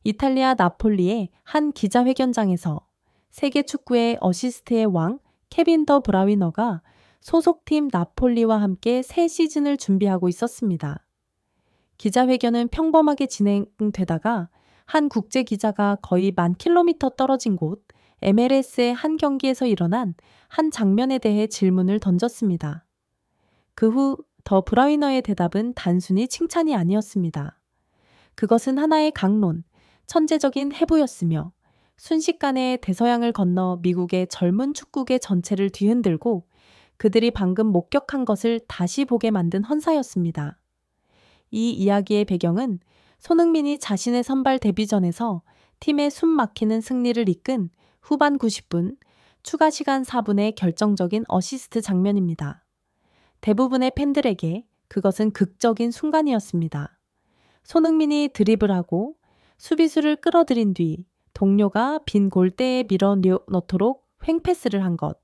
이탈리아 나폴리의 한 기자회견장에서 세계 축구의 어시스트의 왕 케빈 더 브라위너가 소속팀 나폴리와 함께 새 시즌을 준비하고 있었습니다. 기자회견은 평범하게 진행되다가 한 국제 기자가 거의 10,000km 떨어진 곳 MLS의 한 경기에서 일어난 한 장면에 대해 질문을 던졌습니다. 그 후 더 브라위너의 대답은 단순히 칭찬이 아니었습니다. 그것은 하나의 강론, 천재적인 해부였으며 순식간에 대서양을 건너 미국의 젊은 축구계 전체를 뒤흔들고 그들이 방금 목격한 것을 다시 보게 만든 헌사였습니다. 이 이야기의 배경은 손흥민이 자신의 선발 데뷔전에서 팀의 숨 막히는 승리를 이끈 후반 90분, 추가 시간 4분의 결정적인 어시스트 장면입니다. 대부분의 팬들에게 그것은 극적인 순간이었습니다. 손흥민이 드리블하고 수비수를 끌어들인 뒤 동료가 빈 골대에 밀어 넣도록 횡패스를 한 것.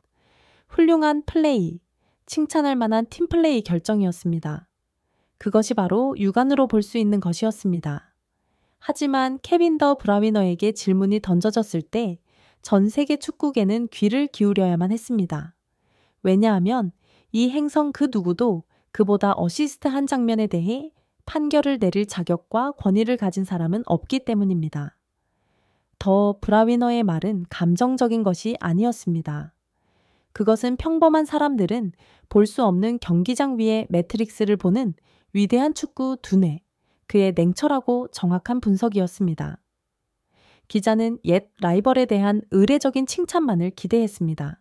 훌륭한 플레이, 칭찬할 만한 팀플레이 결정이었습니다. 그것이 바로 육안으로 볼 수 있는 것이었습니다. 하지만 케빈 더 브라위너에게 질문이 던져졌을 때 전 세계 축구계는 귀를 기울여야만 했습니다. 왜냐하면 이 행성 그 누구도 그보다 어시스트 한 장면에 대해 판결을 내릴 자격과 권위를 가진 사람은 없기 때문입니다. 더 브라위너의 말은 감정적인 것이 아니었습니다. 그것은 평범한 사람들은 볼 수 없는 경기장 위의 매트릭스를 보는 위대한 축구 두뇌, 그의 냉철하고 정확한 분석이었습니다. 기자는 옛 라이벌에 대한 의례적인 칭찬만을 기대했습니다.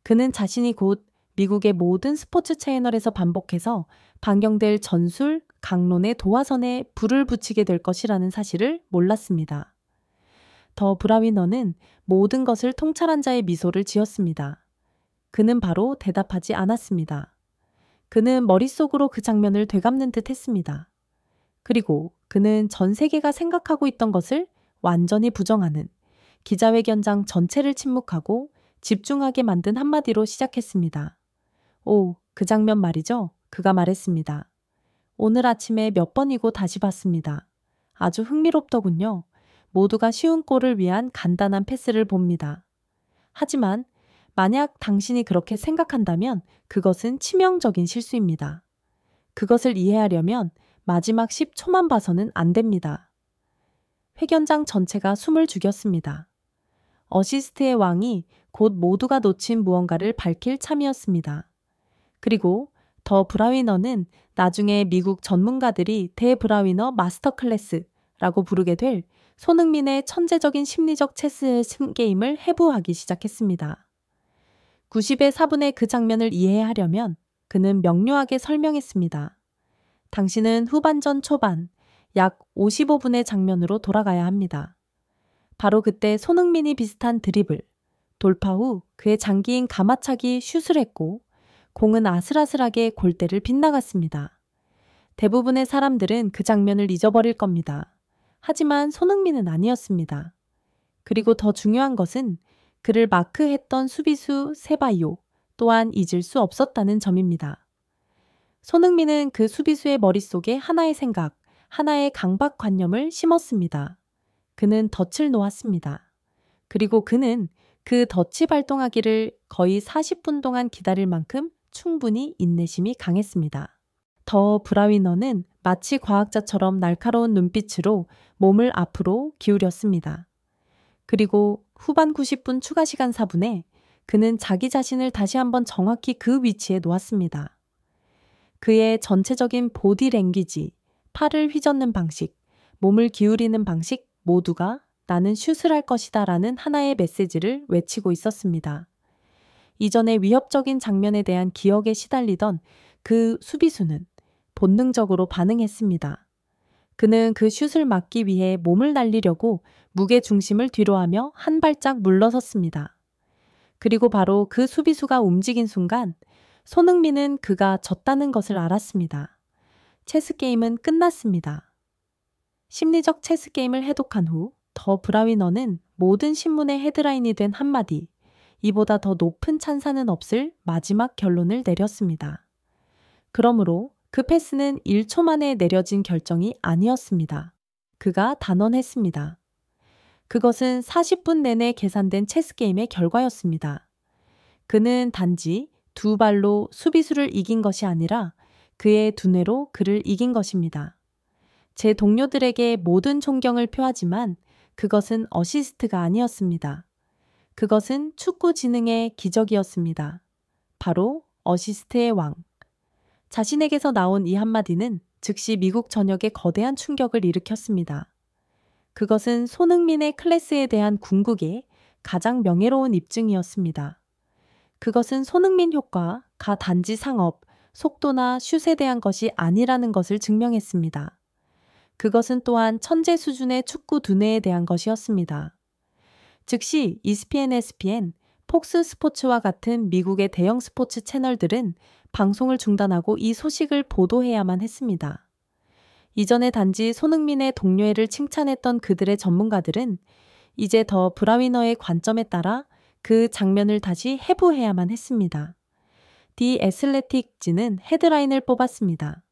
그는 자신이 곧 미국의 모든 스포츠 채널에서 반복해서 방영될 전술, 강론의 도화선에 불을 붙이게 될 것이라는 사실을 몰랐습니다. 더 브라위너는 모든 것을 통찰한 자의 미소를 지었습니다. 그는 바로 대답하지 않았습니다. 그는 머릿속으로 그 장면을 되갚는 듯 했습니다. 그리고 그는 전 세계가 생각하고 있던 것을 완전히 부정하는 기자회견장 전체를 침묵하고 집중하게 만든 한마디로 시작했습니다. 오, 그 장면 말이죠. 그가 말했습니다. 오늘 아침에 몇 번이고 다시 봤습니다. 아주 흥미롭더군요. 모두가 쉬운 골을 위한 간단한 패스를 봅니다. 하지만 만약 당신이 그렇게 생각한다면 그것은 치명적인 실수입니다. 그것을 이해하려면 마지막 10초만 봐서는 안 됩니다. 회견장 전체가 숨을 죽였습니다. 어시스트의 왕이 곧 모두가 놓친 무언가를 밝힐 참이었습니다. 그리고 더 브라위너는 나중에 미국 전문가들이 대 브라위너 마스터 클래스라고 부르게 될 손흥민의 천재적인 심리적 체스 게임을 해부하기 시작했습니다. 90의 4분의 그 장면을 이해하려면 그는 명료하게 설명했습니다. 당신은 후반전 초반 약 55분의 장면으로 돌아가야 합니다. 바로 그때 손흥민이 비슷한 드리블, 돌파 후 그의 장기인 가마차기 슛을 했고 공은 아슬아슬하게 골대를 빗나갔습니다. 대부분의 사람들은 그 장면을 잊어버릴 겁니다. 하지만 손흥민은 아니었습니다. 그리고 더 중요한 것은 그를 마크했던 수비수 세바이오 또한 잊을 수 없었다는 점입니다. 손흥민은 그 수비수의 머릿속에 하나의 생각, 하나의 강박관념을 심었습니다. 그는 덫을 놓았습니다. 그리고 그는 그 덫이 발동하기를 거의 40분 동안 기다릴 만큼 충분히 인내심이 강했습니다. 더 브라위너는 마치 과학자처럼 날카로운 눈빛으로 몸을 앞으로 기울였습니다. 그리고 후반 90분 추가 시간 4분에 그는 자기 자신을 다시 한번 정확히 그 위치에 놓았습니다. 그의 전체적인 보디 랭귀지, 팔을 휘젓는 방식, 몸을 기울이는 방식 모두가 나는 슛을 할 것이다 라는 하나의 메시지를 외치고 있었습니다. 이전의 위협적인 장면에 대한 기억에 시달리던 그 수비수는 본능적으로 반응했습니다. 그는 그 슛을 막기 위해 몸을 날리려고 무게 중심을 뒤로하며 한 발짝 물러섰습니다. 그리고 바로 그 수비수가 움직인 순간 손흥민은 그가 졌다는 것을 알았습니다. 체스 게임은 끝났습니다. 심리적 체스 게임을 해독한 후 더 브라위너는 모든 신문의 헤드라인이 된 한마디, 이보다 더 높은 찬사는 없을 마지막 결론을 내렸습니다. 그러므로 그 패스는 1초 만에 내려진 결정이 아니었습니다. 그가 단언했습니다. 그것은 40분 내내 계산된 체스게임의 결과였습니다. 그는 단지 두 발로 수비수를 이긴 것이 아니라 그의 두뇌로 그를 이긴 것입니다. 제 동료들에게 모든 존경을 표하지만 그것은 어시스트가 아니었습니다. 그것은 축구 지능의 기적이었습니다. 바로 어시스트의 왕. 자신에게서 나온 이 한마디는 즉시 미국 전역에 거대한 충격을 일으켰습니다. 그것은 손흥민의 클래스에 대한 궁극의 가장 명예로운 입증이었습니다. 그것은 손흥민 효과가 단지 상업, 속도나 슛에 대한 것이 아니라는 것을 증명했습니다. 그것은 또한 천재 수준의 축구 두뇌에 대한 것이었습니다. 즉시 ESPN, 폭스 스포츠와 같은 미국의 대형 스포츠 채널들은 방송을 중단하고 이 소식을 보도해야만 했습니다. 이전에 단지 손흥민의 동료애를 칭찬했던 그들의 전문가들은 이제 더 브라위너의 관점에 따라 그 장면을 다시 해부해야만 했습니다. 디 애슬레틱지는 헤드라인을 뽑았습니다.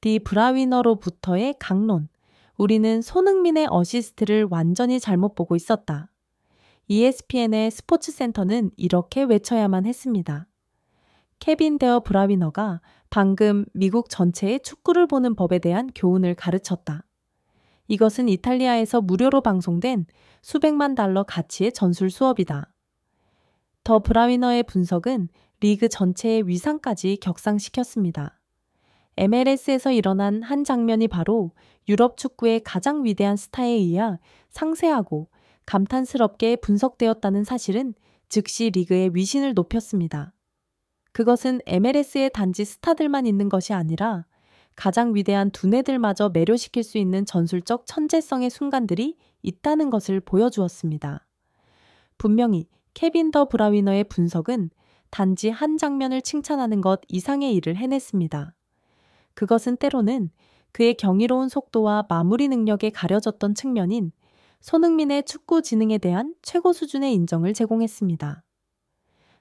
디 브라위너로부터의 강론. 우리는 손흥민의 어시스트를 완전히 잘못 보고 있었다. ESPN의 스포츠센터는 이렇게 외쳐야만 했습니다. 케빈 데어 브라위너가 방금 미국 전체의 축구를 보는 법에 대한 교훈을 가르쳤다. 이것은 이탈리아에서 무료로 방송된 수백만 달러 가치의 전술 수업이다. 더 브라위너의 분석은 리그 전체의 위상까지 격상시켰습니다. MLS에서 일어난 한 장면이 바로 유럽 축구의 가장 위대한 스타에 의해 상세하고 감탄스럽게 분석되었다는 사실은 즉시 리그의 위신을 높였습니다. 그것은 MLS에 단지 스타들만 있는 것이 아니라 가장 위대한 두뇌들마저 매료시킬 수 있는 전술적 천재성의 순간들이 있다는 것을 보여주었습니다. 분명히 케빈 더 브라위너의 분석은 단지 한 장면을 칭찬하는 것 이상의 일을 해냈습니다. 그것은 때로는 그의 경이로운 속도와 마무리 능력에 가려졌던 측면인 손흥민의 축구 지능에 대한 최고 수준의 인정을 제공했습니다.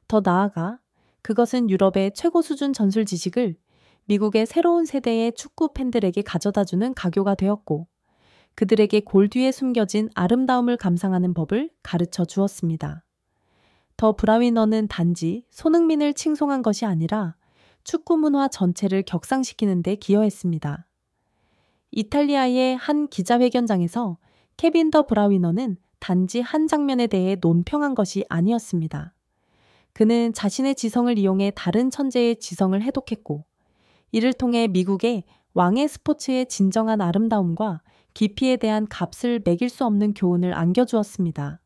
더 나아가 그것은 유럽의 최고 수준 전술 지식을 미국의 새로운 세대의 축구 팬들에게 가져다주는 가교가 되었고 그들에게 골 뒤에 숨겨진 아름다움을 감상하는 법을 가르쳐 주었습니다. 더 브라위너는 단지 손흥민을 칭송한 것이 아니라 축구 문화 전체를 격상시키는 데 기여했습니다. 이탈리아의 한 기자회견장에서 케빈 더 브라위너는 단지 한 장면에 대해 논평한 것이 아니었습니다. 그는 자신의 지성을 이용해 다른 천재의 지성을 해독했고 이를 통해 미국의 왕의 스포츠의 진정한 아름다움과 깊이에 대한 값을 매길 수 없는 교훈을 안겨주었습니다.